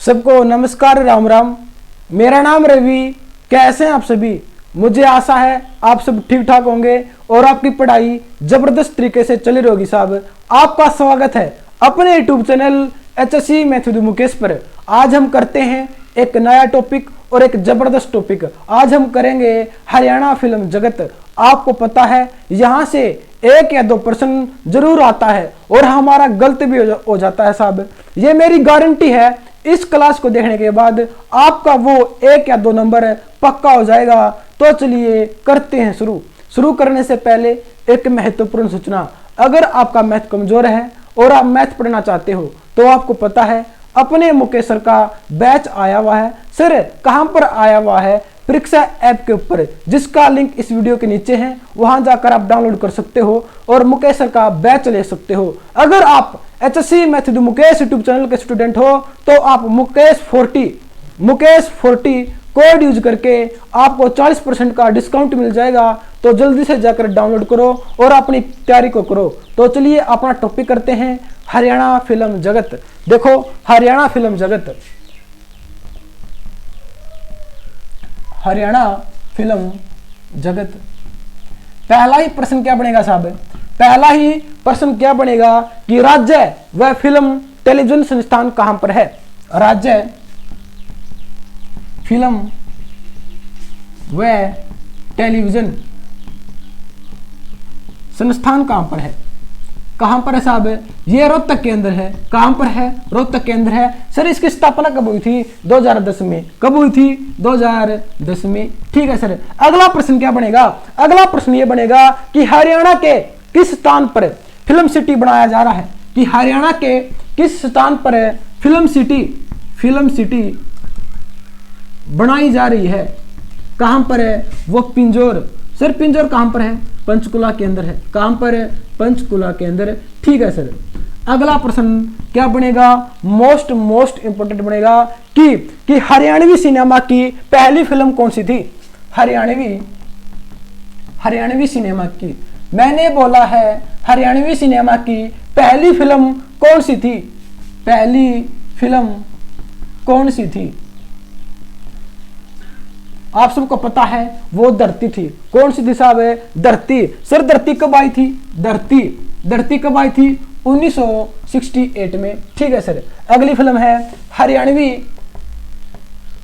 सबको नमस्कार, राम राम। मेरा नाम रवि। कैसे हैं आप सभी? मुझे आशा है आप सब ठीक ठाक होंगे और आपकी पढ़ाई जबरदस्त तरीके से चली रही होगी। साहब, आपका स्वागत है अपने YouTube channel HSC math with Mukesh पर। आज हम करते हैं एक नया टॉपिक और एक जबरदस्त टॉपिक। आज हम करेंगे हरियाणा फिल्म जगत। आपको पता है यहाँ से एक या दो प्रश्न जरूर आता है और हमारा गलत भी हो जाता है। साहब, ये मेरी गारंटी है, इस क्लास को देखने के बाद आपका वो एक या दो नंबर पक्का हो जाएगा। तो चलिए करते हैं शुरू करने से पहले एक महत्वपूर्ण सूचना। अगर आपका मैथ कमजोर है और आप मैथ पढ़ना चाहते हो तो आपको पता है अपने मुकेश सर का बैच आया हुआ है। सर कहां पर आया हुआ है? परीक्षा ऐप के ऊपर, जिसका लिंक इस वीडियो के नीचे है। वहां जाकर आप डाउनलोड कर सकते हो और मुकेश सर का बैच ले सकते हो। अगर आप HSC math with Mukesh YouTube channel के स्टूडेंट हो तो आप मुकेश 40 कोड यूज करके आपको 40% का डिस्काउंट मिल जाएगा। तो जल्दी से जाकर डाउनलोड करो और अपनी तैयारी को करो। तो चलिए अपना टॉपिक करते हैं, हरियाणा फिल्म जगत। देखो, हरियाणा फिल्म जगत, हरियाणा फिल्म जगत। पहला ही प्रश्न क्या बनेगा साहब? पहला ही प्रश्न क्या बनेगा कि राज्य व फिल्म टेलीविजन संस्थान कहां पर है? राज्य फिल्म व टेलीविजन संस्थान कहां पर है? कहां पर है साहब? ये रोहतक के अंदर है। कहां पर है? रोहतक के अंदर है। सर इसकी स्थापना कब हुई थी? 2010 में। कब हुई थी? 2010 में। ठीक है सर। अगला प्रश्न क्या बनेगा? अगला प्रश्न ये बनेगा कि हरियाणा के किस स्थान पर फिल्म सिटी बनाया जा रहा है? कि हरियाणा के किस स्थान पर फिल्म सिटी बनाई जा रही है? कहां पर है? वो पिंजौर। सर पिंजौर कहां पर है? पंचकुला के अंदर है। कहां पर है? पंचकुला के अंदर। ठीक है सर। अगला प्रश्न क्या बनेगा? मोस्ट इंपोर्टेंट बनेगा कि हरियाणवी सिनेमा की पहली फिल्म कौन सी थी? हरियाणवी सिनेमा की, मैंने बोला है हरियाणवी सिनेमा की पहली फिल्म कौन सी थी? पहली फिल्म कौन सी थी? आप सबको पता है वो धरती थी। कौन सी दिशा है? धरती। सर धरती कब आई थी? धरती कब आई थी? 1968 में। ठीक है सर। अगली फिल्म है हरियाणवी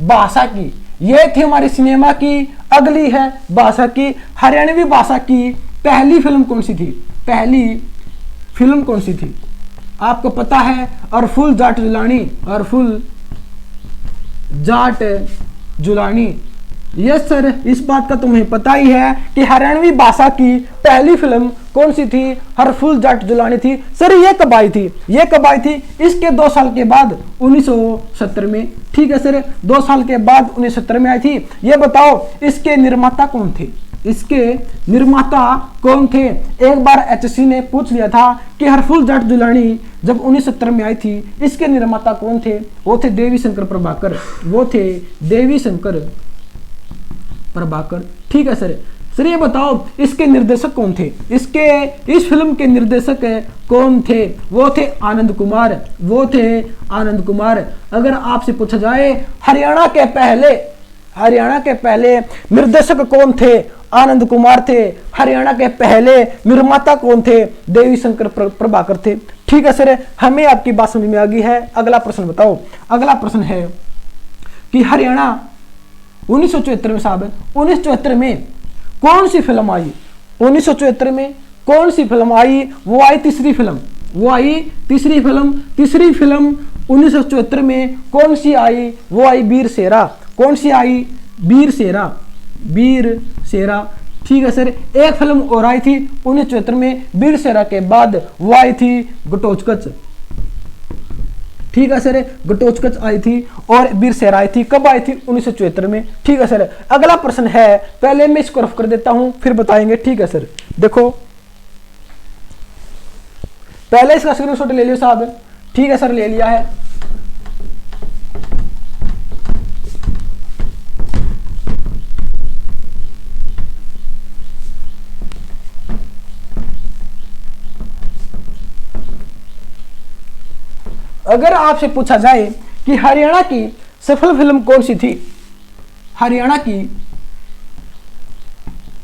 भाषा की। ये थी हमारी सिनेमा की। अगली है भाषा की। हरियाणवी भाषा की पहली फिल्म कौन सी थी? पहली फिल्म कौन सी थी? आपको पता है अरफुल जाट जुलानी। यस सर, इस बात का तुम्हें पता ही है कि हरियाणवी भाषा की पहली फिल्म कौन सी थी? हरफुल जाट जुलानी थी। सर ये कब आई थी? इसके 2 साल के बाद 1970 में। ठीक है सर, 2 साल के बाद 1970 में आई थी। ये बताओ इसके निर्माता कौन थे? एक बार HSC ने पूछ लिया था कि हरफुल जाट जुलानी जब 1970 में आई थी, इसके निर्माता कौन थे? वो थे देवी शंकर प्रभाकर। ठीक है सर। ये बताओ इसके निर्देशक कौन थे? इस फिल्म के निर्देशक कौन थे? वो थे आनंद कुमार। अगर आपसे पूछा जाए हरियाणा के पहले निर्देशक कौन थे? आनंद कुमार थे। हरियाणा के पहले निर्माता कौन थे? देवी शंकर प्रभाकर थे। ठीक है सर, हमें आपकी बात समझ में आ गई है। अगला प्रश्न बताओ। अगला प्रश्न है कि हरियाणा 1974 में साहब, 1974 में कौन सी फिल्म आई? 1974 में कौन सी फिल्म आई? वो आई तीसरी फिल्म। तीसरी फिल्म 1974 में कौन सी आई? वो आई वीर शेरा। कौन सी आई? वीर शेरा। ठीक है सर। एक फिल्म और आई थी 1974 में वीर शेरा के बाद, वो आई थी घटोत्कच। ठीक है सर, घटोत्कच आई थी और वीर शेरा आई थी। कब आई थी? 1974 में। ठीक है सर। अगला प्रश्न है, पहले मैं इसको रफ कर देता हूं फिर बताएंगे। ठीक है सर। देखो पहले इसका स्क्रीनशॉट ले लियो साहब। ठीक है सर, ले लिया है। अगर आपसे पूछा जाए कि हरियाणा की सफल फिल्म कौन सी थी। हरियाणा की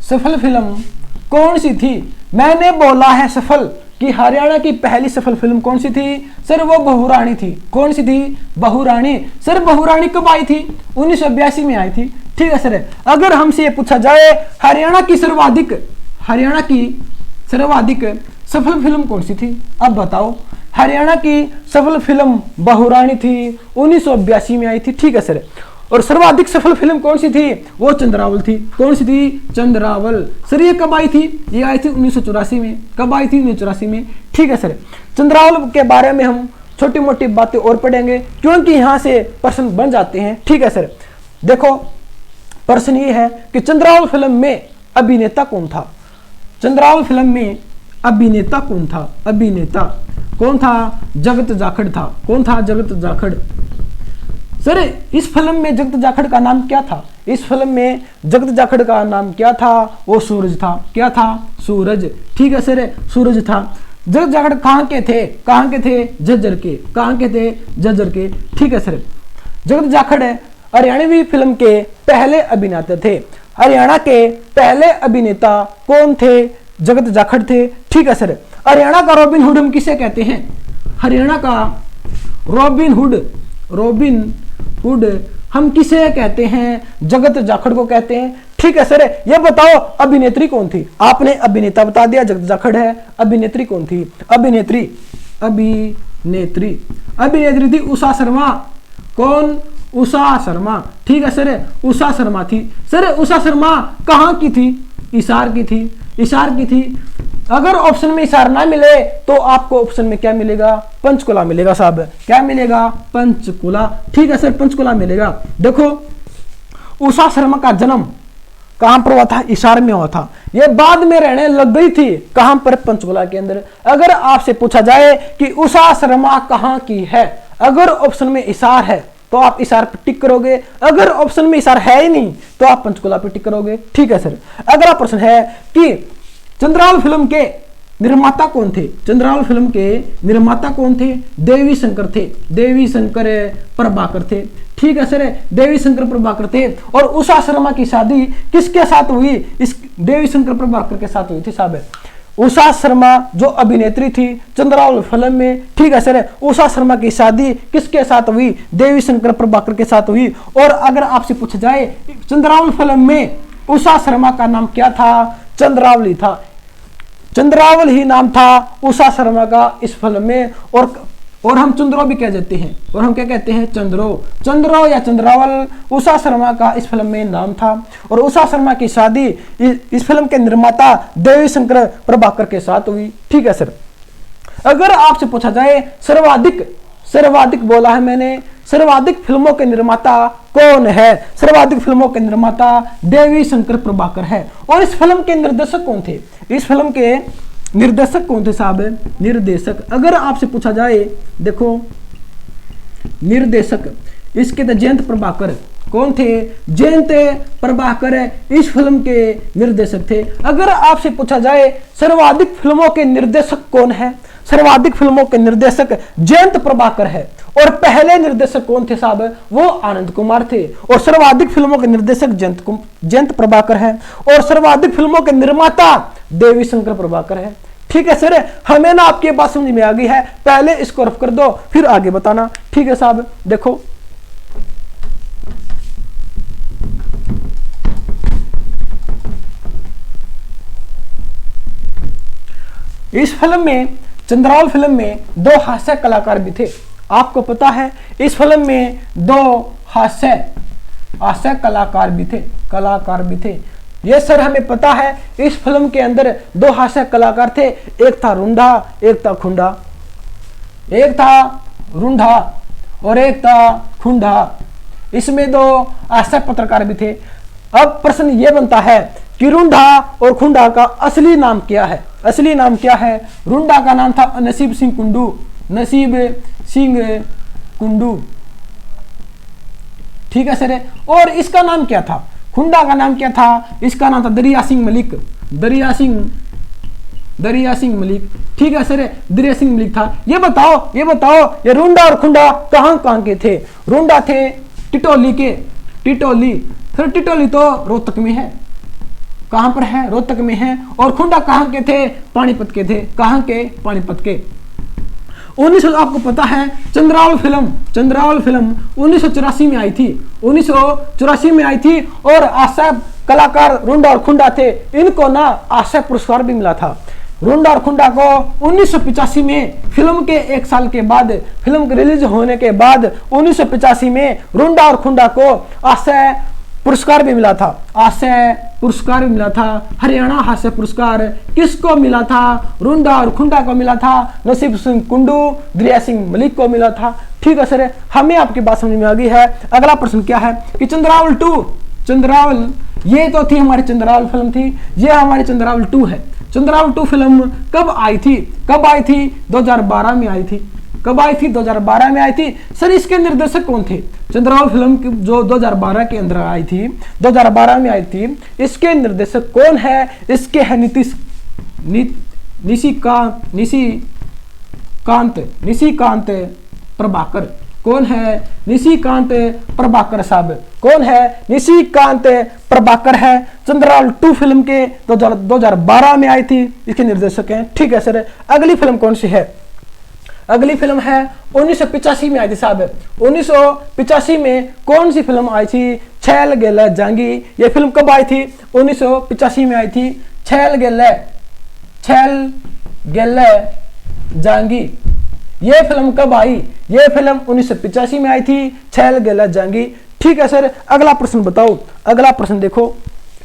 सफल फिल्म कौन सी थी। मैंने बोला है सफल, कि हरियाणा की पहली सफल फिल्म कौन सी थी सर, वो बहुरानी थी। कौन सी थी, बहुरानी। सर बहुरानी कब आई थी, 1982 में आई थी। ठीक है सर। अगर हमसे ये पूछा जाए हरियाणा की सर्वाधिक सफल फिल्म कौन सी थी, अब बताओ। हरियाणा की सफल फिल्म बहुरानी थी, 1982 में आई थी। ठीक है सर। और सर्वाधिक सफल फिल्म कौन सी थी, वो चंद्रावल थी। कौन सी थी, चंद्रावल। सर ये कब आई थी, ये आई थी 1984 में। कब आई थी, 1984 में। ठीक है सर। चंद्रावल के बारे में हम छोटी मोटी बातें और पढ़ेंगे, क्योंकि यहाँ से प्रश्न बन जाते हैं। ठीक है सर। देखो प्रश्न ये है कि चंद्रावल फिल्म में अभिनेता कौन था। चंद्रावल फिल्म में अभिनेता कौन था, अभिनेता कौन था, जगत जाखड़ था। कौन था, जगत जाखड़। सर इस फिल्म में जगत जाखड़ का नाम क्या था, इस फिल्म में जगत जाखड़ का नाम क्या था, वो सूरज था। क्या था, सूरज। ठीक है सर, सूरज था। जगत जाखड़ कहाँ के थे, कहाँ के थे, झज्जर के। कहाँ के थे, झज्जर के। ठीक है सर। जगत जाखड़ हरियाणवी फिल्म के पहले अभिनेता थे। हरियाणा के पहले अभिनेता कौन थे, जगत जाखड़ थे। ठीक है सर। हरियाणा का रॉबिन हुड हम किसे कहते हैं, हरियाणा का रॉबिन हुड हम किसे कहते हैं, जगत जाखड़ को कहते हैं। ठीक है सर। ये बताओ अभिनेत्री कौन थी, आपने अभिनेता बता दिया जगत जाखड़ है, अभिनेत्री कौन थी, अभिनेत्री थी उषा शर्मा। कौन, उषा शर्मा। ठीक है सर, उषा शर्मा थी। सर उषा शर्मा कहाँ की थी, हिसार की थी। हिसार की थी। अगर ऑप्शन में हिसार ना मिले तो आपको ऑप्शन में क्या मिलेगा, पंचकुला मिलेगा साहब। क्या मिलेगा, पंचकुला। ठीक है सर, पंचकुला मिलेगा। देखो उषा शर्मा का जन्म कहां पर हुआ था, हिसार में हुआ था। ये बाद में रहने लग गई थी कहां पर, पंचकुला के अंदर। अगर आपसे पूछा जाए कि उषा शर्मा कहां की है, अगर ऑप्शन में हिसार है तो आप हिसार पर टिक करोगे, अगर ऑप्शन में हिसार है ही नहीं तो आप पंचकुला पर टिक करोगे। ठीक है सर। अगला प्रश्न है कि चंद्रावल फिल्म के निर्माता कौन थे, चंद्रावल फिल्म के निर्माता कौन थे, देवी शंकर थे। देवी शंकर प्रभाकर थे। ठीक है सर, देवी शंकर प्रभाकर थे। और उषा शर्मा की शादी किसके साथ हुई, इस देवी शंकर प्रभाकर के साथ हुई थी साहब। उषा शर्मा जो अभिनेत्री थी चंद्रावल फिल्म में। ठीक है सर। उषा शर्मा की शादी किसके साथ हुई, देवी शंकर प्रभाकर के साथ हुई। और अगर आपसे पूछा जाए चंद्रावल फिल्म में उषा शर्मा का नाम क्या था, चंद्रावली था। चंद्रावल ही नाम था उषा शर्मा का इस फिल्म में। और हम चंद्रो भी कह देते हैं, और हम क्या कहते हैं, चंद्रो या चंद्रावल उषा शर्मा का इस फिल्म में नाम था। और उषा शर्मा की शादी इस फिल्म के निर्माता देवी शंकर प्रभाकर के साथ हुई। ठीक है सर। अगर आपसे पूछा जाए सर्वाधिक बोला है मैंने, सर्वाधिक फिल्मों के निर्माता कौन है, सर्वाधिक फिल्मों के निर्माता देवी शंकर प्रभाकर है। और इस फिल्म के निर्देशक कौन थे, इस फिल्म के निर्देशक कौन थे साहब, निर्देशक। अगर आपसे पूछा जाए, देखो निर्देशक इसके थे जयंत प्रभाकर। कौन थे, जयंत प्रभाकर इस फिल्म के निर्देशक थे। अगर आपसे पूछा जाए सर्वाधिक फिल्मों के निर्देशक कौन है, सर्वाधिक फिल्मों के निर्देशक जयंत प्रभाकर है। और पहले निर्देशक कौन थे साहब, वो आनंद कुमार थे। और सर्वाधिक फिल्मों के निर्देशक जयंत प्रभाकर है। और सर्वाधिक फिल्मों के निर्माता देवी शंकर प्रभाकर है। ठीक है सर, हमें ना आपकी बात समझ में आ गई है, पहले इसको रफ कर दो फिर आगे बताना। ठीक है साहब। देखो इस फिल्म में, चंद्रावल फिल्म में 2 हास्य कलाकार भी थे। आपको पता है इस फिल्म में 2 हास्य कलाकार भी थे। ये सर हमें पता है इस फिल्म के अंदर 2 हास्य कलाकार थे, एक था रुंढा एक था खुंडा। एक था रुंढा और एक था खुंडा। इसमें 2 हास्य पत्रकार भी थे। अब प्रश्न ये बनता है कि रुंढा और खुंडा का असली नाम क्या है, असली नाम क्या है। रुंडा का नाम था नसीब सिंह कुंडू। ठीक है सर। और इसका नाम क्या था, खुंडा का नाम क्या था, इसका नाम था दरिया सिंह दरिया सिंह मलिक, ठीक है सर, दरिया सिंह मलिक था। ये बताओ ये रुंडा और खुंडा कहाँ के थे? रुंडा थे टिटोली के, टिटोली सर, टिटोली तो रोहतक में है, कहां पर है? रोहतक में है। और खुंडा कहां के थे? पानीपत के थे। कहां के? पानीपत के। 1900 आपको पता है चंद्रावल फिल्म 1984 में आई थी, 1984 में आई थी। और आशा कलाकार रुंडा और खुंडा थे, इनको ना आशा पुरस्कार भी मिला था। रुंडा और खुंडा को 1985 में फिल्म के 1 साल के बाद, फिल्म के रिलीज होने के बाद 1985 में रुंडा और खुंडा को आशा पुरस्कार भी मिला था। आशा पुरस्कार भी मिला था। हरियाणा हास्य पुरस्कार किसको मिला था? रुंडा और खुंडा को मिला था। नसीब सिंह कुंडू, दरिया सिंह मलिक को मिला था। ठीक है सर, हमें आपकी बात समझ में आ गई है। अगला प्रश्न क्या है कि चंद्रावल 2, चंद्रावल ये तो थी हमारी चंद्रावल फिल्म थी, ये हमारी चंद्रावल 2 है। चंद्रावल 2 फिल्म कब आई थी? 2012 में आई थी। कब आई थी? 2012 में आई थी। सर इसके निर्देशक कौन थे? चंद्रावल फिल्म जो 2012 के अंदर आई थी, 2012 में आई थी, इसके निर्देशक कौन है? इसके है निशिकांत प्रभाकर। कौन है? निशिकांत प्रभाकर साहब। कौन है? निशिकांत प्रभाकर है। चंद्रावल 2 फिल्म के 2012 में आई थी, इसके निर्देशक हैं। ठीक है सर, अगली फिल्म कौन सी है? अगली फिल्म है 1985 में आई थी साहब। 1985 में कौन सी फिल्म आई थी? छैल गेला जांगी। ये फिल्म कब आई थी? 1985 में आई थी। छैल गेला जांगी, ये फिल्म कब आई? ये फिल्म 1985 में आई थी, छैल गेला जांगी। ठीक है सर, अगला प्रश्न बताओ। अगला प्रश्न देखो,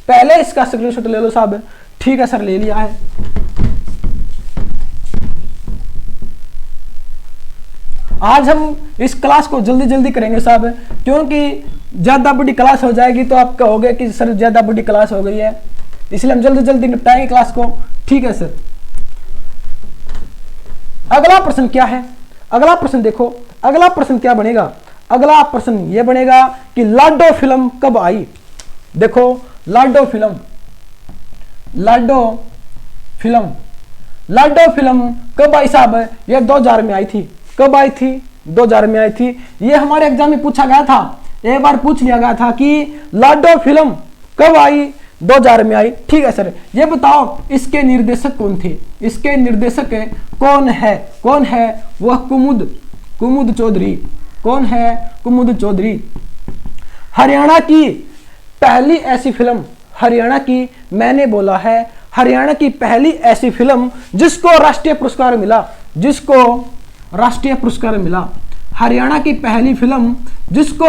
पहले इसका स्क्रीनशॉट ले लो साहब। ठीक है सर, ले लिया है। आज हम इस क्लास को जल्दी करेंगे साहब, क्योंकि ज्यादा बड़ी क्लास हो जाएगी तो आप कहोगे कि सर ज्यादा बड़ी क्लास हो गई है, इसलिए हम जल्दी निपटाएंगे क्लास को। ठीक है सर, अगला प्रश्न क्या है? अगला प्रश्न देखो, अगला प्रश्न क्या बनेगा? अगला प्रश्न यह बनेगा कि लाडो फिल्म कब आई? देखो, लाडो फिल्म कब आई साहब? यह 2000 में आई थी। कब आई थी? 2000 में आई थी। ये हमारे एग्जाम में पूछा गया था, एक बार पूछ लिया गया था कि लाडो फिल्म कब आई? 2000 में आई। ठीक है सर, ये बताओ इसके निर्देशक कौन थे? इसके निर्देशक कौन है? कौन है? वह कुमुद चौधरी। कौन है? कुमुद चौधरी। हरियाणा की पहली ऐसी फिल्म, हरियाणा की, मैंने बोला है हरियाणा की पहली ऐसी फिल्म जिसको राष्ट्रीय पुरस्कार मिला, जिसको राष्ट्रीय पुरस्कार मिला। हरियाणा की पहली फिल्म जिसको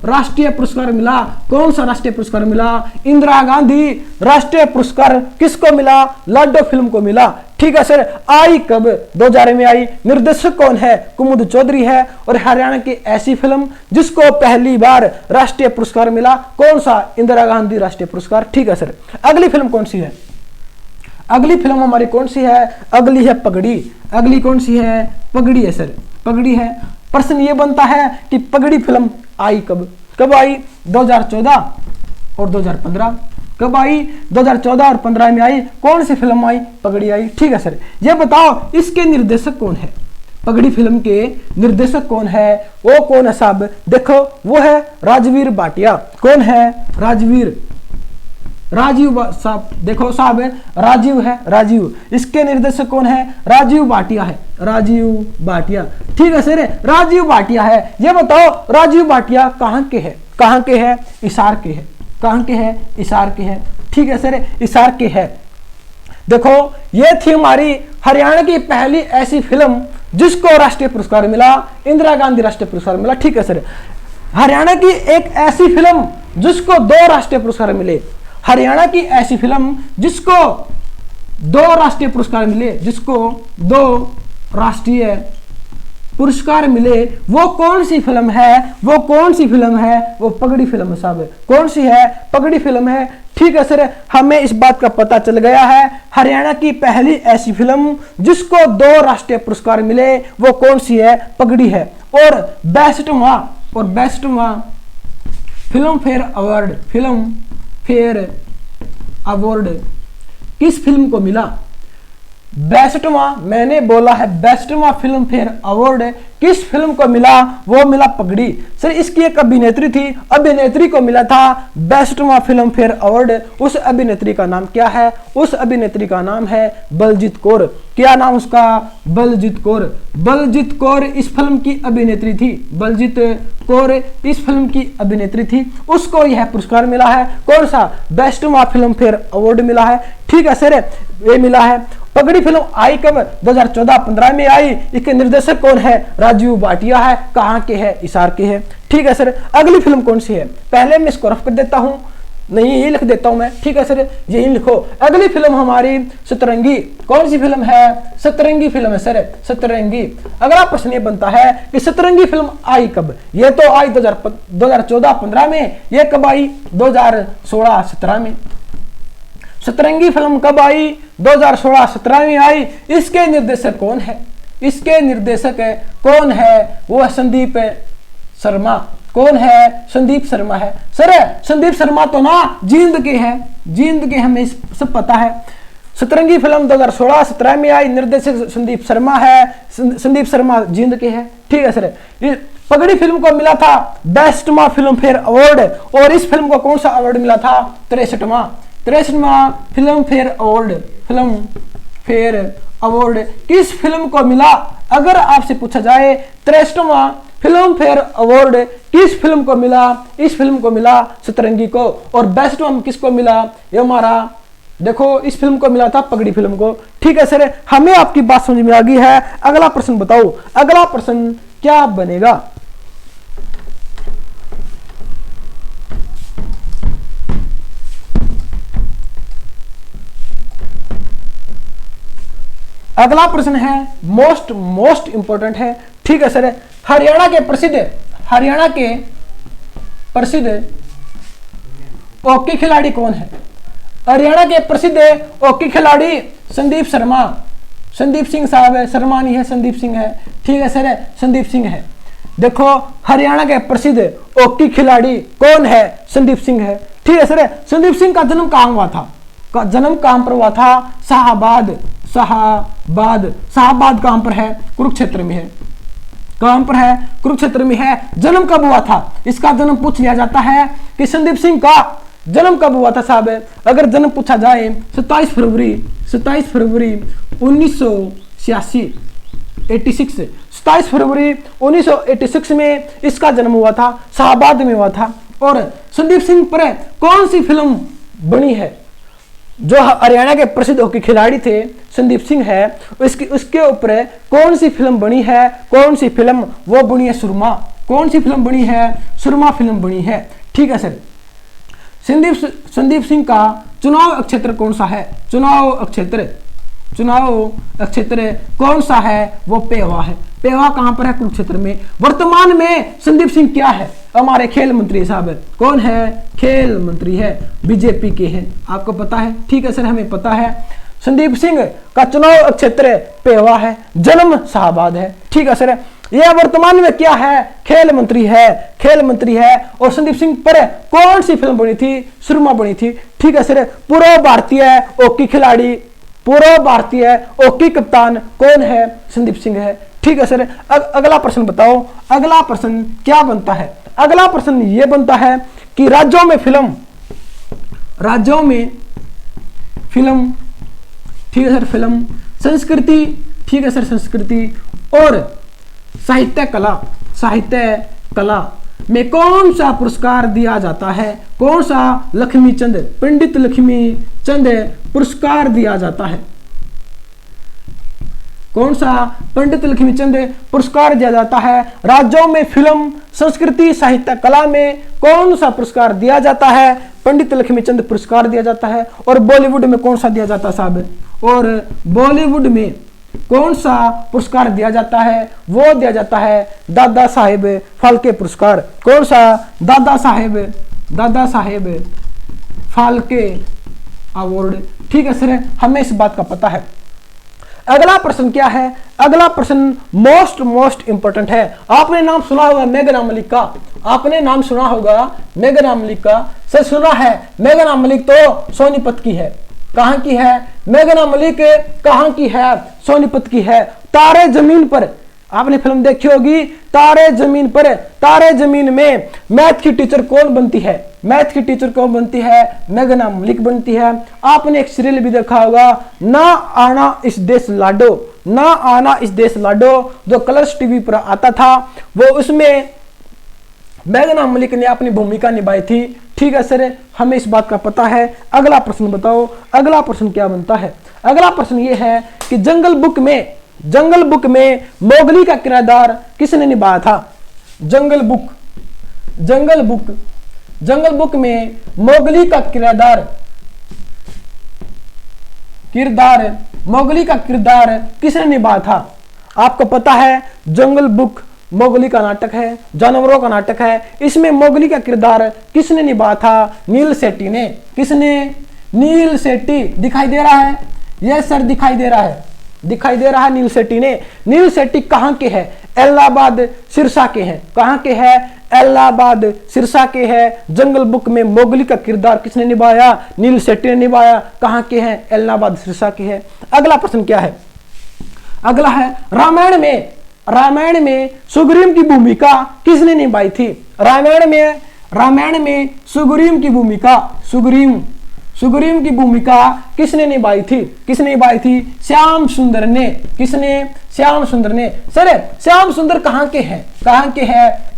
राष्ट्रीय पुरस्कार मिला। कौन सा राष्ट्रीय पुरस्कार मिला? इंदिरा गांधी राष्ट्रीय पुरस्कार किसको मिला? लाडो फिल्म को मिला। ठीक है सर, आई कब? 2000 में आई। निर्देशक कौन है? कुमुद चौधरी है। और हरियाणा की ऐसी फिल्म जिसको पहली बार राष्ट्रीय पुरस्कार मिला, कौन सा? इंदिरा गांधी राष्ट्रीय पुरस्कार। ठीक है सर, अगली फिल्म कौन सी है? अगली फिल्म हमारी कौन सी है? अगली है पगड़ी। अगली कौन सी है? पगड़ी है सर, पगड़ी है। प्रश्न ये बनता है कि पगड़ी फिल्म आई कब? कब आई? 2014 और 2015। कब आई? 2014 और 15 में आई। कौन सी फिल्म आई? पगड़ी आई। ठीक है सर, ये बताओ इसके निर्देशक कौन है? पगड़ी फिल्म के निर्देशक कौन है? वो कौन है साहब? देखो, वो है राजवीर भाटिया। कौन है? राजीव साहब। देखो साहब, राजीव है, राजीव। इसके निर्देशक कौन है? राजीव भाटिया है, राजीव भाटिया। ठीक है सर, राजीव भाटिया है। ये बताओ राजीव भाटिया कहाँ के है? कहाँ के है? हिसार के है। कहाँ के है? हिसार के है। ठीक है सर, हिसार के है। देखो, ये थी हमारी हरियाणा की पहली ऐसी फिल्म जिसको राष्ट्रीय पुरस्कार मिला, इंदिरा गांधी राष्ट्रीय पुरस्कार मिला। ठीक है सर, हरियाणा की एक ऐसी फिल्म जिसको 2 राष्ट्रीय पुरस्कार मिले। हरियाणा की ऐसी फिल्म जिसको 2 राष्ट्रीय पुरस्कार मिले, जिसको 2 राष्ट्रीय पुरस्कार मिले, वो कौन सी फिल्म है? वो कौन सी फिल्म है? वो पगड़ी फिल्म है साहब। कौन सी है? पगड़ी फिल्म है। ठीक है सर, हमें इस बात का पता चल गया है, हरियाणा की पहली ऐसी फिल्म जिसको 2 राष्ट्रीय पुरस्कार मिले, वो कौन सी है? पगड़ी है। और बेस्टवां फिल्म फेयर अवार्ड किस फिल्म को मिला? बेस्टवा, मैंने बोला है बेस्टवा फिल्म फेयर अवार्ड किस फिल्म को मिला? वो मिला पगड़ी। सर इसकी एक अभिनेत्री थी, अभिनेत्री को मिला था बेस्टवा फिल्म फेयर अवार्ड। उस अभिनेत्री का नाम क्या है? उस अभिनेत्री का नाम है बलजीत कौर। क्या नाम उसका? बलजीत कौर। बलजीत कौर इस फिल्म की अभिनेत्री थी। बलजीत कौर इस फिल्म की अभिनेत्री थी, उसको यह पुरस्कार मिला है। कौन सा? बेस्टवा फिल्म फेयर अवार्ड मिला है। ठीक है सर, ये मिला है। पगड़ी फिल्म आई कब? 2014-15 में आई। इसके निर्देशक कौन है? राजीव भाटिया है। कहाँ के है? हिसार के है। ठीक है सर, अगली फिल्म कौन सी है? पहले मैं इसको रफ कर देता हूँ, नहीं यही लिख देता हूं मैं। ठीक है सर, यही लिखो। अगली फिल्म हमारी सतरंगी। कौन सी फिल्म है? सतरंगी फिल्म है सर, सतरंगी। अगला प्रश्न ये बनता है कि सतरंगी फिल्म आई कब? ये तो आई 2014-15 में। ये कब आई? 2016-17 में। सतरंगी फिल्म कब आई? 2016-17 में आई। इसके निर्देशक कौन है? इसके निर्देशक कौन है? वो है संदीप शर्मा। कौन है? संदीप शर्मा है। सर संदीप शर्मा तो ना जींद के हैं, जींद के, हमें सब पता है। सतरंगी फिल्म 2016-17 में आई, निर्देशक संदीप शर्मा है। संदीप शर्मा जींद के हैं। ठीक है सर, पगड़ी फिल्म को मिला था बेस्टवा फिल्म फेयर अवार्ड। और इस फिल्म को कौन सा अवार्ड मिला था? 63वां Filmfare award. Filmfare award किस फिल्म को मिला? अगर आपसे पूछा जाए 63वां फिल्म फेयर अवार्ड किस फिल्म को मिला? इस फिल्म को मिला सतरंगी को। और बेस्ट वन किसको मिला? ये हमारा देखो, इस फिल्म को मिला था पगड़ी फिल्म को। ठीक है सर, हमें आपकी बात समझ में आ गई है। अगला प्रश्न बताओ, अगला प्रश्न क्या बनेगा? अगला प्रश्न है मोस्ट इंपॉर्टेंट है। ठीक है सर, हरियाणा के प्रसिद्ध हॉकी खिलाड़ी कौन है? हरियाणा के प्रसिद्ध हॉकी खिलाड़ी संदीप शर्मा। संदीप सिंह साहब है, शर्मा नहीं है, संदीप सिंह है। ठीक है सर, संदीप सिंह है। देखो, हरियाणा के प्रसिद्ध हॉकी खिलाड़ी कौन है? संदीप सिंह है। ठीक है सर, संदीप सिंह का जन्म कहां हुआ था? जन्म कहां पर हुआ था? शाहबाद कहां पर है? कुरुक्षेत्र में है। कहां पर है? कुरुक्षेत्र में है। जन्म कब हुआ था? इसका जन्म पूछ लिया जाता है कि संदीप सिंह का जन्म कब हुआ था साहब। अगर जन्म पूछा जाए 27 फरवरी 1986 27 फरवरी 1986 में इसका जन्म हुआ था, शाहबाद में हुआ था। और संदीप सिंह पर कौन सी फिल्म बनी है? जो हरियाणा के प्रसिद्ध हॉकी खिलाड़ी थे संदीप सिंह है, उसके ऊपर कौन सी फिल्म बनी है? कौन सी फिल्म? वो बनी है सुरमा। कौन सी फिल्म बनी है? सुरमा फिल्म बनी है। ठीक है सर, संदीप सिंह का चुनाव क्षेत्र कौन सा है? चुनाव क्षेत्र कौन सा है? वो पेवा है। पेवा कहां पर है? कुरुक्षेत्र में। वर्तमान में संदीप सिंह क्या है? हमारे खेल मंत्री साहब। कौन है? खेल मंत्री है, बीजेपी के हैं। आपको पता है? ठीक है सर, हमें पता है। संदीप सिंह का चुनाव क्षेत्र पेवा है, जन्म शाहबाद है। ठीक है सर, यह वर्तमान में क्या है? खेल मंत्री है। और संदीप सिंह पर कौन सी फिल्म बनी थी? सुरमा बनी थी। ठीक है सर, पूर्व भारतीय हॉकी खिलाड़ी, पूर्व भारतीय हॉकी कप्तान कौन है? संदीप सिंह है। ठीक है सर, अगला प्रश्न बताओ, अगला प्रश्न क्या बनता है? अगला प्रश्न यह बनता है कि राज्यों में फिल्म। ठीक है सर, फिल्म, संस्कृति। ठीक है सर, संस्कृति और साहित्य कला में कौन सा पुरस्कार दिया जाता है? कौन सा? पंडित लक्ष्मीचंद पुरस्कार दिया जाता है। कौन सा? पंडित लक्ष्मीचंद पुरस्कार दिया जाता है। राज्यों में फिल्म, संस्कृति, साहित्य कला में कौन सा पुरस्कार दिया जाता है? पंडित लक्ष्मीचंद पुरस्कार दिया जाता है। और बॉलीवुड में कौन सा दिया जाता है साहब? और बॉलीवुड में कौन सा पुरस्कार दिया जाता है? वो दिया जाता है दादा साहेब फाल्के पुरस्कार। कौन सा? दादा साहेब फाल्के अवार्ड। ठीक है सर, हमें इस बात का पता है। अगला प्रश्न क्या है? अगला प्रश्न मोस्ट इंपोर्टेंट है। आपने नाम सुना होगा मेघना मलिक का। आपने नाम सुना होगा मेघना मलिक का। सर सुना है, मेघना मलिक तो सोनीपत की है। कहां की है? मेघना मलिक कहाँ की है? सोनीपत की है। तारे जमीन पर, आपने फिल्म देखी होगी तारे जमीन पर। तारे जमीन में मैथ की टीचर कौन बनती है? मैथ की टीचर कौन बनती है? मेघना मलिक बनती है। आपने एक सीरियल भी देखा होगा, ना आना इस देश लाडो, ना आना इस देश लाडो, जो कलर्स टीवी पर आता था, वो उसमें मेघना मलिक ने अपनी भूमिका निभाई थी। ठीक है सर, हमें इस बात का पता है। अगला प्रश्न बताओ, अगला प्रश्न क्या बनता है? अगला प्रश्न ये है कि जंगल बुक में मोगली का किरदार किसने निभाया था? जंगल बुक में मोगली का मोगली का किरदार किसने निभाया था? आपको पता है जंगल बुक मोगली का नाटक है, जानवरों का नाटक है। इसमें मोगली का किरदार किसने निभाया था? नील शेट्टी ने। किसने? नील शेट्टी। दिखाई दे रहा है? यस सर, दिखाई दे रहा है नील शेट्टी ने। नील शेट्टी कहाँ के हैं? इलाहाबाद सिरसा के हैं। कहाँ के हैं? इलाहाबाद सिरसा के हैं। जंगल बुक में मोगली का किरदार किसने निभाया? नील शेट्टी ने निभाया। कहाँ के हैं? इलाहाबाद सिरसा के हैं। अगला प्रश्न क्या है? अगला है रामायण में सुग्रीव की भूमिका किसने निभाई थी? रामायण में सुग्रीव की भूमिका किसने निभाई थी? श्याम सुंदर ने। किसने? श्याम सुंदर ने। सर श्याम सुंदर कहाँ के हैं?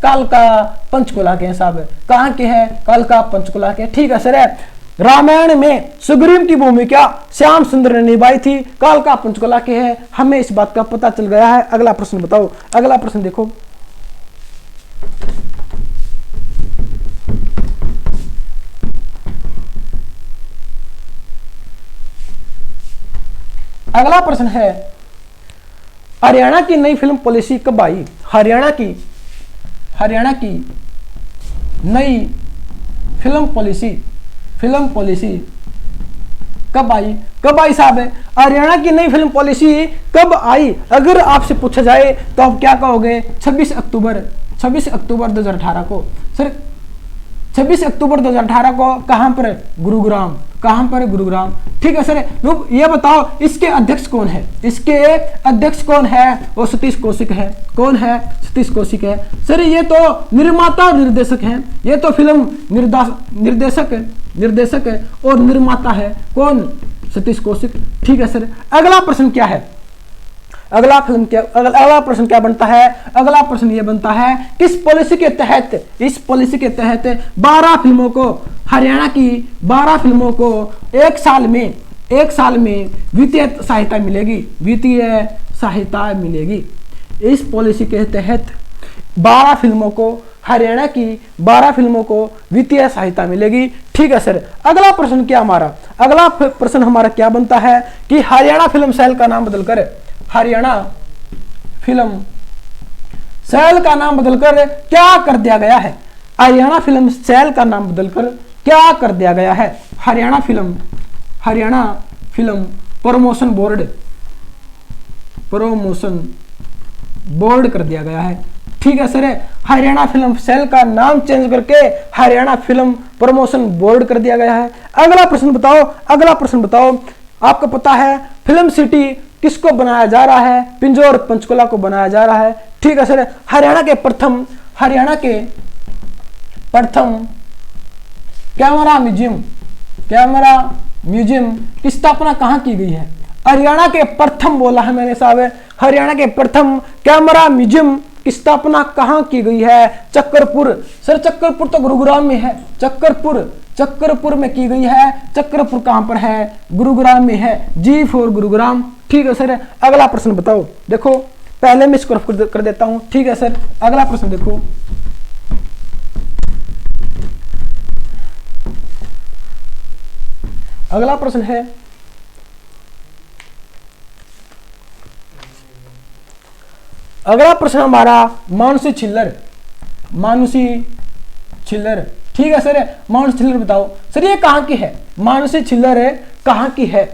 कालका पंचकुला के साहब। कहाँ के हैं? कालका पंचकुला के। ठीक है सर, रामायण में सुग्रीव की भूमिका श्याम सुंदर ने निभाई थी, कालका पंचकुला के हैं। हमें इस बात का पता चल गया है। अगला प्रश्न बताओ। अगला प्रश्न देखो, अगला प्रश्न है हरियाणा की नई फिल्म पॉलिसी कब आई? हरियाणा की नई फिल्म पॉलिसी कब आई साहब? हरियाणा की नई फिल्म पॉलिसी कब आई? अगर आपसे पूछा जाए तो आप क्या कहोगे? 26 अक्टूबर 2018 को। सर 26 अक्टूबर 2018 को कहां पर? गुरुग्राम। कहां पर? गुरुग्राम। ठीक है सर, ये बताओ इसके अध्यक्ष कौन है? वो सतीश कौशिक है। कौन है? सतीश कौशिक है। सर ये तो निर्माता और निर्देशक हैं। ये तो फिल्म निर्देशक है और निर्माता है। कौन? सतीश कौशिक। ठीक है सर, अगला प्रश्न क्या है? अगला प्रश्न क्या बनता है? अगला प्रश्न ये बनता है किस पॉलिसी के तहत 12 फिल्मों को, हरियाणा की 12 फिल्मों को एक साल में वित्तीय सहायता मिलेगी। इस पॉलिसी के तहत 12 फिल्मों को, हरियाणा की 12 फिल्मों को वित्तीय सहायता मिलेगी। ठीक है सर, अगला प्रश्न क्या बनता है कि हरियाणा फिल्म सेल का नाम बदलकर क्या कर दिया गया है? हरियाणा फिल्म सेल का नाम बदलकर क्या कर दिया गया है? हरियाणा फिल्म प्रमोशन बोर्ड कर दिया गया है। ठीक है सर, हरियाणा फिल्म सेल का नाम चेंज करके हरियाणा फिल्म प्रमोशन बोर्ड कर दिया गया है। अगला प्रश्न बताओ। आपको पता है फिल्म सिटी किसको बनाया जा रहा है? पिंजौर पंचकुला को बनाया जा रहा है। ठीक है सर, हरियाणा के प्रथम कैमरा म्यूजियम की स्थापना कहाँ की गई है? हरियाणा के प्रथम बोला है मैंने साहब, हरियाणा के प्रथम कैमरा म्यूजियम की स्थापना कहाँ की गई है? चक्करपुर। सर चक्करपुर तो गुरुग्राम में है। चक्करपुर में की गई है। चक्करपुर कहां पर है? गुरुग्राम में है। जी फॉर गुरुग्राम। ठीक है सर, अगला प्रश्न बताओ। देखो पहले मैं इसको कर देता हूं। ठीक है सर, अगला प्रश्न देखो। अगला प्रश्न है हमारा मानसी छिल्लर। ठीक है सर, मानसी छिल्लर बताओ। सर ये कहाँ की है? मानसी छिल्लर कहाँ की है?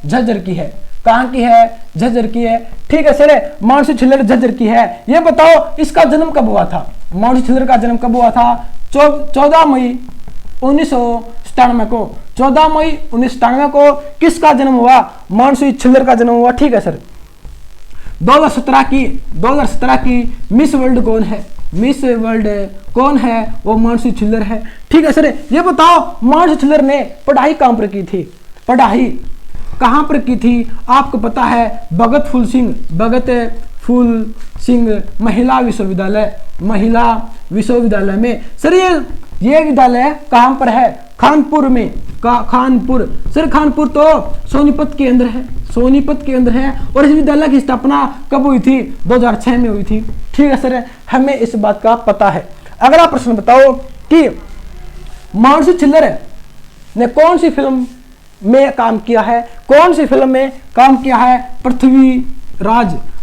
झज्जर की है। कहाँ की है? झज्जर की है। ठीक है सर, मानसी छिल्लर झज्जर की है। ये बताओ इसका जन्म कब हुआ था? मानसी छिल्लर का जन्म कब हुआ था? 14 मई 1957 97 को, 14 मई 1997 को किसका जन्म हुआ? मानसी छिल्लर का जन्म हुआ। ठीक है सर। 2017 की मिस वर्ल्ड कौन है? मिस वर्ल्ड कौन है? वो मानसी छिल्लर है। ठीक है सर। ये बताओ मानसी छिल्लर ने पढ़ाई कहां पर की थी? पढ़ाई कहां पर की थी? आपको पता है भगत फूल सिंह महिला विश्वविद्यालय में। सर ये विद्यालय कहां पर है? कानपुर में। कानपुर सर, कानपुर तो सोनीपत के अंदर है। और इस विद्यालय की स्थापना कब हुई थी? 2006 में हुई थी। ठीक है सर, हमें इस बात का पता है। अगला प्रश्न बताओ कि मानसी छिल्लर ने कौन सी फिल्म में काम किया है? कौन सी फिल्म में काम किया है?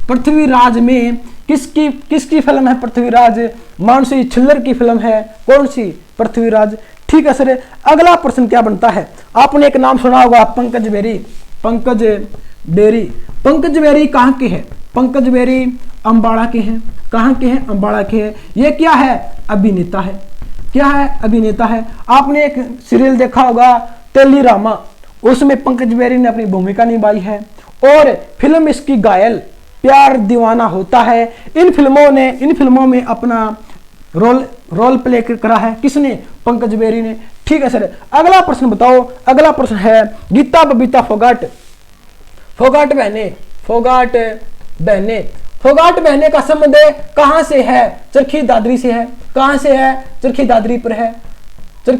पृथ्वीराज में किसकी फिल्म है? पृथ्वीराज मानसी छिल्लर की फिल्म है। कौन सी? पृथ्वीराज। ठीक है सर। अगला प्रश्न क्या बनता है? आपने एक नाम सुना होगा, पंकज बेरी कहाँ के हैं? पंकज बेरी अम्बाड़ा के हैं। कहाँ के हैं? अम्बाड़ा के हैं। ये क्या है? अभिनेता है। क्या है? अभिनेता है। आपने एक सीरियल देखा होगा तेलीरामा, उसमें पंकज बेरी ने अपनी भूमिका निभाई है। और फिल्म इसकी घायल, प्यार दीवाना होता है। इन फिल्मों में अपना रोल प्ले करा है। किसने? पंकज बेरी ने। ठीक है सर। अगला प्रश्न बताओ। अगला प्रश्न है गीता बबीता फोगाट बहने का संबंध कहां से है? चरखी दादरी से है। कहां से है? चरखी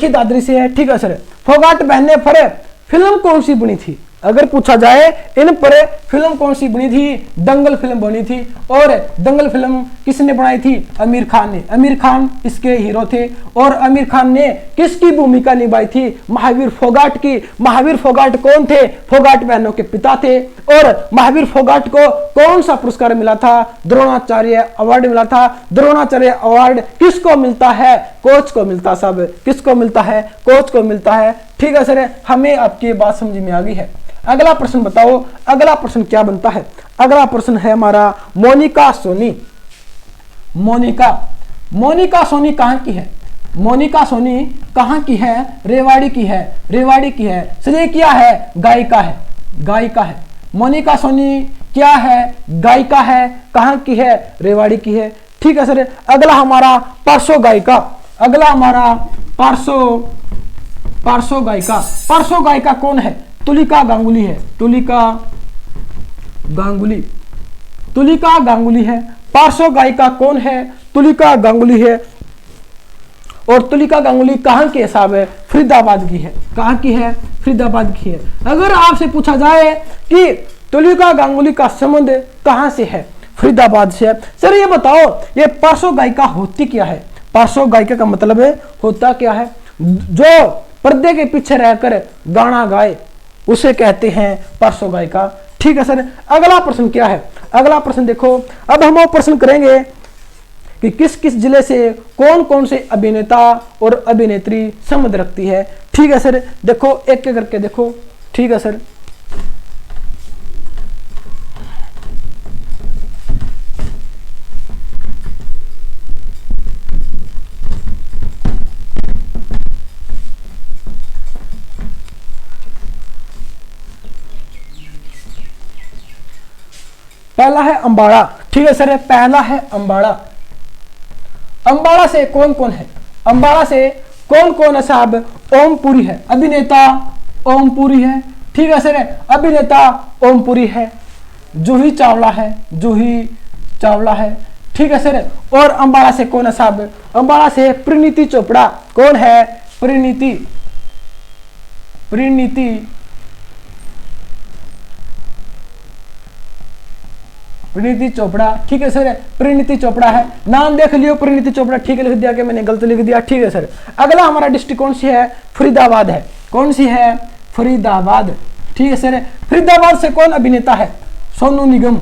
दादरी से है। ठीक है सर। फोगाट बहने पर फिल्म कौन सी बनी थी? अगर पूछा जाए इन पर फिल्म कौन सी बनी थी? दंगल फिल्म बनी थी। और दंगल फिल्म किसने बनाई थी? आमिर खान ने। आमिर खान इसके हीरो थे। और आमिर खान ने किसकी भूमिका निभाई थी? महावीर फोगाट की। महावीर फोगाट कौन थे? फोगाट बहनों के पिता थे। और महावीर फोगाट को कौन सा पुरस्कार मिला था? द्रोणाचार्य अवार्ड मिला था। द्रोणाचार्य अवार्ड किसको मिलता है? कोच को मिलता। सब किसको मिलता है? कोच को मिलता है। ठीक है सर, हमें आपकी बात समझ में आ गई है। अगला प्रश्न बताओ। अगला प्रश्न क्या बनता है? अगला प्रश्न है हमारा मोनिका सोनी कहां की है? मोनिका सोनी कहां की है? रेवाड़ी की है। सर ये क्या है? गायिका है। मोनिका सोनी क्या है? गायिका है। कहां की है? रेवाड़ी की है। ठीक है सर। अगला हमारा पार्श्व गायिका कौन है? तुलिका गांगुली है। तुलिका गांगुली है। पार्श्व गायिका कौन है? तुलिका गांगुली है। और तुलिका गांगुली कहां की हिसाब है? फरीदाबाद की है। कहां की है? फरीदाबाद की है। अगर आपसे पूछा जाए कि तुलिका गांगुली का संबंध कहां से है? फरीदाबाद से है। सर ये बताओ ये पार्श्व गायिका होती क्या है? पार्श्व गायिका का मतलब होता क्या है? जो पर्दे के पीछे रहकर गाना गाए उसे कहते हैं पार्श्व गायिका। ठीक है सर। अगला प्रश्न क्या है? अगला प्रश्न देखो। अब हम प्रश्न करेंगे कि किस किस जिले से कौन कौन से अभिनेता और अभिनेत्री संबंध रखती है। ठीक है सर। देखो एक एक करके देखो। ठीक है सर। पहला है अंबाड़ा। ठीक है सर। पहला है अंबाड़ा। अंबाड़ा से कौन कौन है? अंबाड़ा से कौन कौन है साहब? ओमपुरी है। अभिनेता ओमपुरी है। ठीक है सर। अभिनेता ओमपुरी है। जूही चावला है। ठीक है सर। और अंबाड़ा से कौन है साहब? अंबाड़ा से परिणीति चोपड़ा। कौन है? परिणीति चोपड़ा। ठीक है सर। परिणीति चोपड़ा है। नाम देख लियो परिणीति चोपड़ा। ठीक है, लिख दिया कि मैंने गलत लिख दिया। ठीक है सर। अगला हमारा डिस्ट्रिक्ट कौन सी है? फरीदाबाद है। कौन सी है? फरीदाबाद। ठीक है सर। फरीदाबाद से कौन अभिनेता है? सोनू निगम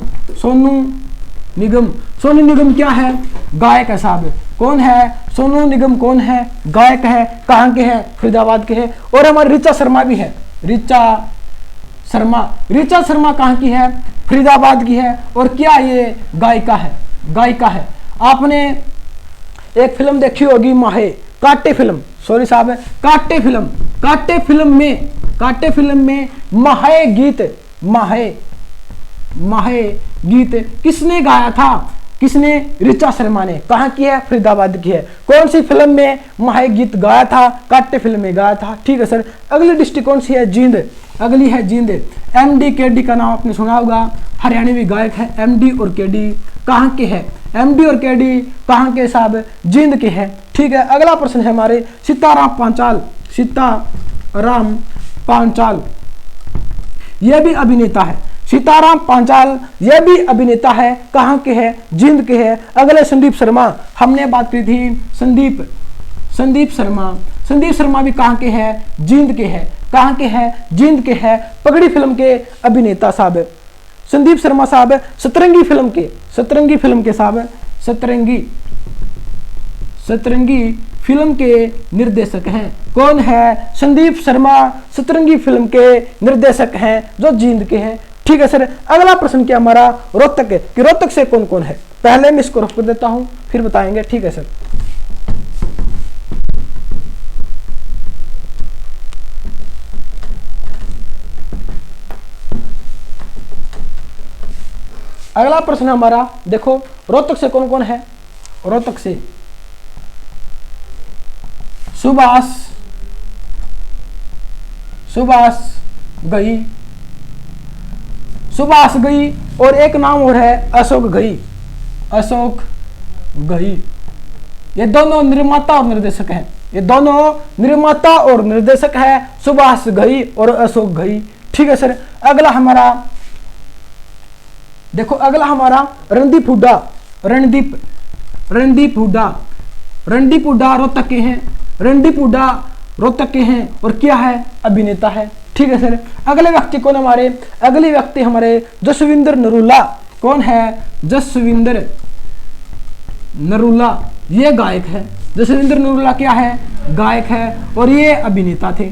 क्या है? गायक है साहब। कौन है? सोनू निगम कौन है? गायक है। कहाँ के हैं? फरीदाबाद के हैं। और हमारी ऋचा शर्मा भी है। ऋचा शर्मा कहाँ की है? फरीदाबाद की है। और क्या ये गायिका है। आपने एक फिल्म देखी होगी माहे, काटे फिल्म। कांटे फिल्म में माहे गीत किसने गाया था? किसने? ऋचा शर्मा ने। कहाँ की है? फरीदाबाद की है। कौन सी फिल्म में माहे गीत गाया था? कांटे फिल्म में गाया था। ठीक है सर। अगली डिस्ट्रिक्ट कौन सी है? जींद। अगली है जींद। एमडी केडी का नाम आपने सुना होगा, हरियाणवी गायक है एमडी और केडी। कहाँ के है? एमडी और केडी कहाँ के साहब? जींद के हैं। ठीक है। अगला प्रश्न है हमारे सीताराम पांचाल, यह भी अभिनेता है। सीताराम पांचाल यह भी अभिनेता है। कहाँ के है? जींद के है। अगले संदीप शर्मा, हमने बात की थी संदीप शर्मा भी कहाँ के है? जींद के है। कहाँ के है? जींद के है। पगड़ी फिल्म के अभिनेता साहब संदीप शर्मा साहब सतरंगी फिल्म के साहब सतरंगी फिल्म के निर्देशक हैं। कौन है? संदीप शर्मा सतरंगी फिल्म के निर्देशक हैं जो जींद के हैं। ठीक है सर। अगला प्रश्न क्या हमारा? रोहतक कि रोहतक से कौन कौन है? पहले मैं इसको रफ कर देता हूं फिर बताएंगे। ठीक है सर। अगला प्रश्न हमारा देखो, रोहतक से कौन कौन है? रोहतक से सुभाष गई और एक नाम और है अशोक गई। ये दोनों निर्माता और निर्देशक हैं, सुभाष घई और अशोक घई। ठीक है सर। अगला हमारा देखो, अगला हमारा रणदीप हुड्डा रोहतक के हैं और क्या है? अभिनेता है। ठीक है सर। अगले व्यक्ति कौन हमारे? अगले व्यक्ति हमारे जसविंदर नरूला। कौन है? जसविंदर नरूला ये गायक है। जसविंदर नरूला क्या है? गायक है और ये अभिनेता थे।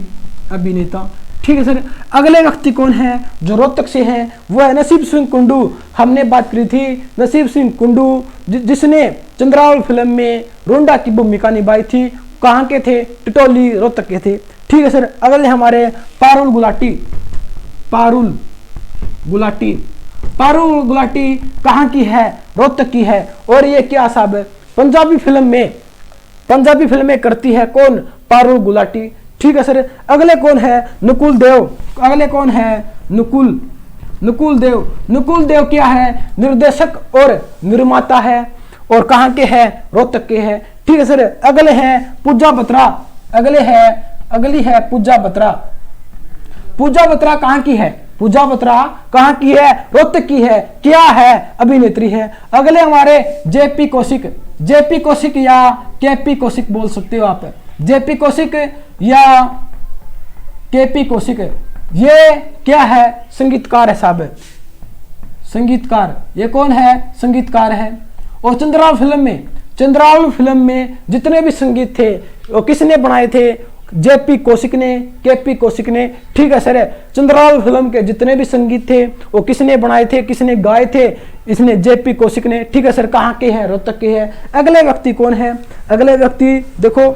ठीक है सर। अगले व्यक्ति कौन है जो रोहतक से हैं? वो है नसीब सिंह कुंडू। हमने बात करी थी नसीब सिंह कुंडू जिसने चंद्रावल फिल्म में रोंडा की भूमिका निभाई थी। कहाँ के थे? टिटोली रोहतक के थे। ठीक है सर। अगले हमारे पारुल गुलाटी कहाँ की है? रोहतक की है। और ये क्या साहब पंजाबी फिल्म में करती है। कौन? पारुल गुलाटी। ठीक है सर। अगले कौन है? नकुल देव क्या है? निर्देशक और निर्माता है और कहाँ के है? रोहतक के है। ठीक है सर। अगले हैं पूजा बत्रा। अगली है पूजा बत्रा कहाँ की है? कहाँ की है? रोहतक की है। क्या है? अभिनेत्री है। अगले हमारे जेपी कौशिक या केपी कौशिक बोल सकते हो आप। जेपी कौशिक या केपी कौशिक ये क्या है? संगीतकार है साहब। ये कौन है? संगीतकार है। और चंद्रावल फिल्म में जितने भी संगीत थे वो किसने बनाए थे? जेपी कौशिक ने, केपी कौशिक ने। ठीक है सर। चंद्रावल फिल्म के जितने भी संगीत थे वो किसने बनाए थे? किसने गाए थे? इसने जेपी कौशिक ने। ठीक है सर। कहाँ के हैं? रोहतक के हैं। अगले व्यक्ति कौन है? अगले व्यक्ति देखो,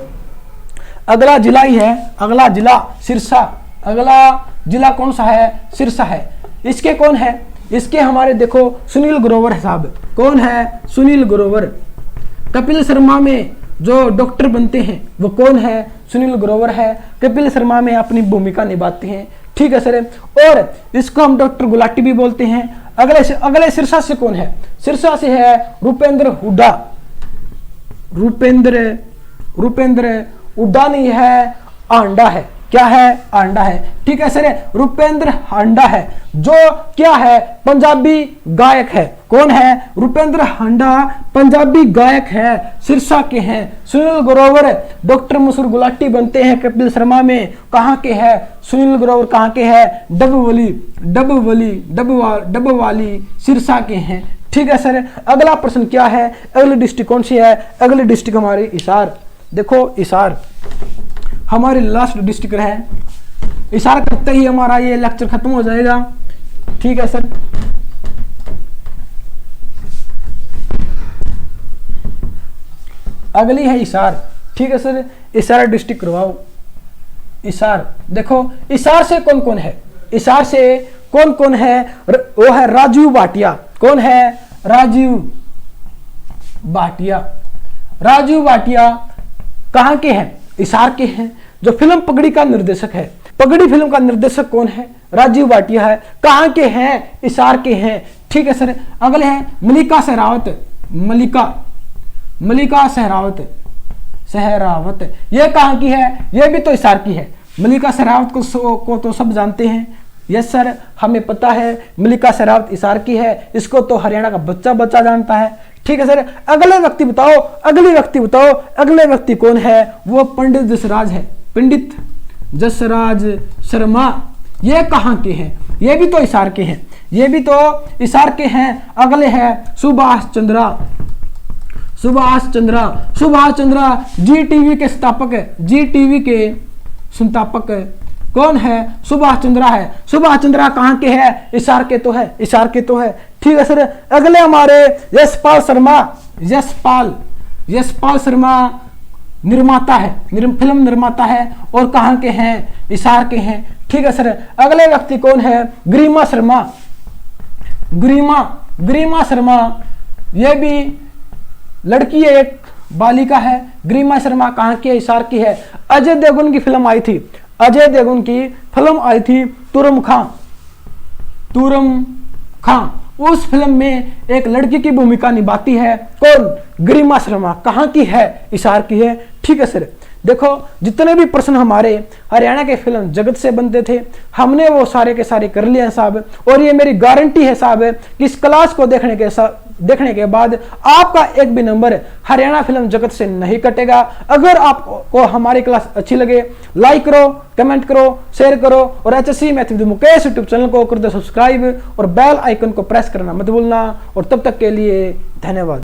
अगला जिला ही है। अगला जिला सिरसा। अगला जिला कौन सा है? सिरसा है। इसके कौन है? इसके हमारे देखो सुनील ग्रोवर है साहब। कौन है? सुनील ग्रोवर। कपिल शर्मा में जो डॉक्टर बनते हैं वो कौन है? सुनील ग्रोवर है। कपिल शर्मा में अपनी भूमिका निभाते हैं। ठीक है सर। और इसको हम डॉक्टर गुलाटी भी बोलते हैं। अगले सिरसा से कौन है? सिरसा से है रूपेंद्र हुड्डा नहीं है, आंडा है। क्या है? आंडा है। ठीक है सर। रूपेंद्र हांडा है जो क्या है? पंजाबी गायक है। कौन है? रूपेंद्र हांडा पंजाबी गायक है, सिरसा के हैं। सुनील ग्रोवर डॉक्टर मसूर गुलाटी बनते हैं कपिल शर्मा में। कहाँ के है? सुनील ग्रोवर कहाँ के है? डबवाली सिरसा के हैं। ठीक है सर। अगला प्रश्न क्या है? अगली डिस्ट्रिक्ट कौन सी है? अगली डिस्ट्रिक्ट हमारी हिसार। देखो हिसार हमारी लास्ट डिस्ट्रिक्ट है। हिसार करते ही हमारा ये लेक्चर खत्म हो जाएगा। ठीक है सर। अगली है हिसार। ठीक है सर। हिसार डिस्ट्रिक्ट करवाओ। इशार। देखो इशार से कौन कौन है, इशार से कौन कौन है, वो है राजीव भाटिया। कौन है? राजीव भाटिया। राजीव भाटिया कहाँ के हैं? इशार के हैं। जो फिल्म पगड़ी का निर्देशक है, पगड़ी फिल्म का निर्देशक कौन है? राजीव भाटिया है। कहाँ के हैं? इशार के हैं। ठीक है सर। अगले हैं मलिका सहरावत। मलिका सहरावत ये कहाँ की है? ये भी तो इशार की है। मलिका सहरावत को तो सब जानते हैं। यस सर, हमें पता है मलिका सहरावत इशार की है। इसको तो हरियाणा का बच्चा जानता है। ठीक है सर। अगले व्यक्ति बताओ, अगले व्यक्ति कौन है? वो पंडित जसराज है। पंडित जसराज शर्मा। ये कहाँ के हैं? ये भी तो इशार के हैं। ये भी तो इशार के हैं। अगले हैं सुभाष चंद्रा जी टीवी के संस्थापक है। जी टीवी के संस्थापक कौन है? सुभाष चंद्रा है। सुभाष चंद्रा कहाँ के हैं? इशार के तो है, इशार के तो है। ठीक है सर। अगले हमारे यशपाल शर्मा निर्माता है, फिल्म निर्माता है। और कहाँ के हैं? इशार के हैं। ठीक है सर। अगले व्यक्ति कौन है? गरिमा शर्मा। ये भी लड़की है, एक बालिका है। गरिमा शर्मा कहाँ की है? इशार की है। अजय देवगन की फिल्म आई थी तुरम खां। उस फिल्म में एक लड़की की भूमिका निभाती है कौन? गरिमा शर्मा। कहाँ की है? इशार की है। ठीक है सर। देखो जितने भी प्रश्न हमारे हरियाणा के फिल्म जगत से बनते थे, हमने वो सारे के सारे कर लिए हैं साहब। और ये मेरी गारंटी है साहब कि इस क्लास को देखने के बाद आपका एक भी नंबर हरियाणा फिल्म जगत से नहीं कटेगा। अगर आपको हमारी क्लास अच्छी लगे, लाइक करो, कमेंट करो, शेयर करो और HSC math with Mukesh YouTube channel को कर दो सब्सक्राइब और बेल आइकन को प्रेस करना मत भूलना। और तब तक के लिए धन्यवाद।